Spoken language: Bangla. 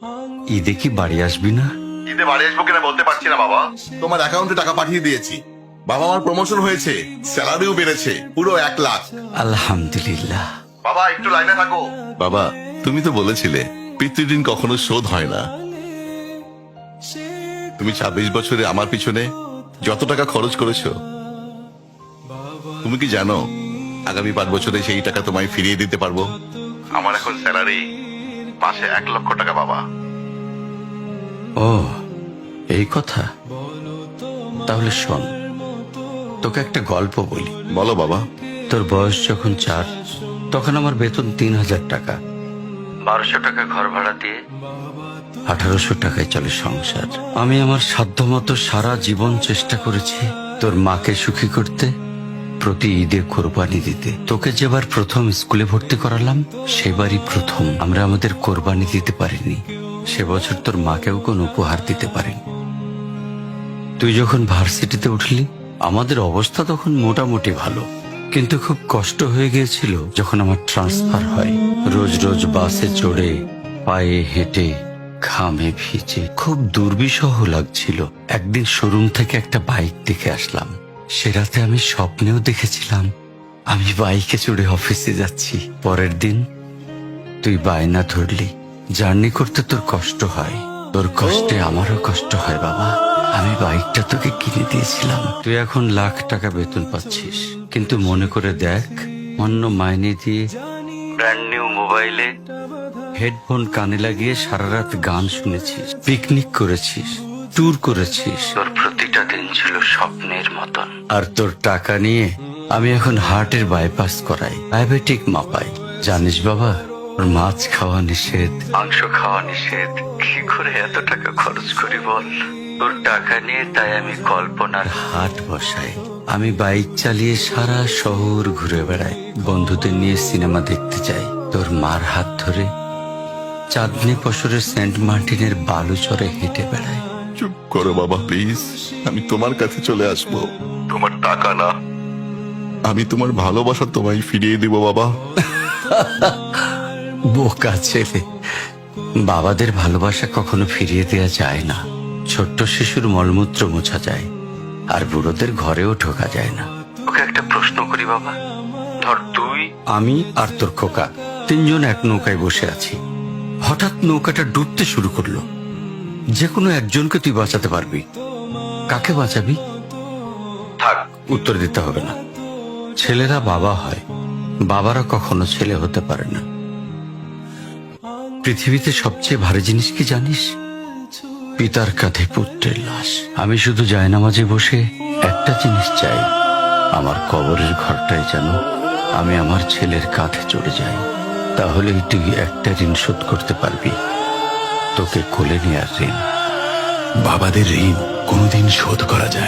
ঈদে কি বাড়ি আসবি না? ঈদে বাড়ি আসবো কিনা বলতে পারছি না বাবা। তোমার অ্যাকাউন্টে টাকা পাঠিয়ে দিয়েছি। বাবা, আমার প্রমোশন হয়েছে, স্যালারিও বেড়েছে, পুরো 1 লাখ। আলহামদুলিল্লাহ। বাবা, একটু লাইনে থাকো। বাবা, তুমি তো বলেছিলে পিতৃঋণ কখনো শোধ হয় না। তুমি 26 বছরে আমার পিছনে যত টাকা খরচ করেছো, তুমি কি জানো আগামী 5 বছরে সেই টাকা তোমায় ফিরিয়ে দিতে পারবো? আমার এখন স্যালারি মাসে 1 লক্ষ টাকা বাবা। ও, এই কথা। তাহলে শোন, তোকে একটা গল্প বলি। বলো বাবা। তোর বয়স যখন 4, তখন আমার বেতন 3,000 টাকা। 1200 টাকা ঘর ভাড়া দিয়ে 1800 টাকায় চলে সংসার। আমি আমার সাধ্যমতো সারা জীবন চেষ্টা করেছি তোর মাকে সুখী করতে, প্রতি ঈদে কোরবানি দিতে। তোকে যেবার প্রথম স্কুলে ভর্তি করালাম, সেবারই প্রথম আমরা আমাদের কোরবানি দিতে পারিনি। সে বছর তোর মাকেও কোনো উপহার দিতে পারিনি। তুই যখন ভার্সিটিতে উঠলি, আমাদের অবস্থা তখন মোটামুটি ভালো, কিন্তু খুব কষ্ট হয়ে গিয়েছিল যখন আমার ট্রান্সফার হয়। রোজ রোজ বাসে চড়ে, পায়ে হেঁটে, ঘামে ভিজে খুব দুর্বিষহ লাগছিল। একদিন শোরুম থেকে একটা বাইক দেখে আসলাম। সে রাতে আমি স্বপ্নেও দেখেছিলাম আমি বাইকে চড়ে অফিসে যাচ্ছি। পরের দিন তুই বায়না ধরলি, জার্নি করতে তোর কষ্ট হয়। তোর কষ্টে আমারও কষ্ট হয় বাবা। আমি বাইকটা তোকে কিনে দিয়েছিলাম। তুই এখন লাখ টাকা বেতন পাচ্ছিস, কিন্তু মনে করে দেখ, অন্য মাইনে দিয়ে ব্র্যান্ড নিউ মোবাইলে হেডফোন কানে লাগিয়ে সারা রাত গান শুনেছিস, পিকনিক করেছিস, ট্যুর করেছিস। তোর প্রতিটা দিন ছিল স্বপ্নের মতন। আর তোর টাকা নিয়ে আমি এখন হার্টের বাইপাস করাই, ডায়াবেটিক মাপাই। জানিস বাবা, ওর মাছ খাওয়া নিষেধ, মাংস খাওয়া নিষেধ। কি করে এত টাকা খরচ করি বল? তোর টাকা নিয়ে তাই আমি কল্পনার হাট বসাই। আমি বাইক চালিয়ে সারা শহর ঘুরে বেড়াই, বন্ধুদের নিয়ে সিনেমা দেখতে যাই। তোর মার হাত ধরে চাঁদনি পশরের সেন্ট মার্টিনের বালুচরে হেঁটে বেড়াই। চুপ করো বাবা প্লিজ। আমি তোমার কাছে চলে আসবো, তোমার টাকা না, আমি তোমার ভালোবাসা তোমায় ফিরিয়ে দিব বাবা। বোকা ছেলে, বাবাদের ভালোবাসা কখনো ফিরিয়ে দেয়া যায় না। ছোট্ট শিশুর মলমূত্র মোছা যায়, আর বুড়োদের ঘরেও ঢোকা যায় না। ওকে একটা প্রশ্ন করি বাবা, ধর তুই, আমি আর তোর খোকা তিনজন এক নৌকায় বসে আছি। হঠাৎ নৌকাটা ডুবতে শুরু করলো। যে কোনো একজনকে তুই বাঁচাতে পারবি, কাকে বাঁচাবি? থাক, উত্তর দিতে হবে না। ছেলেরা বাবা হয়, বাবারা কখনো ছেলে হতে পারে না। পৃথিবীতে সবচেয়ে ভারী জিনিস কি জানিস? পিতার কাঁধে পুত্রের লাশ। আমি শুধু জায়নামাজে বসে একটা জিনিস চাই, আমার কবরের ঘরটায় যেন আমি আমার ছেলের কাঁধে চড়ে যাই। তাহলেই তুই একটা ঋণ শোধ করতে পারবি, তোকে কোলে নেওয়ার ঋণ। বাবাদের ঋণ কোনোদিন শোধ করা যায়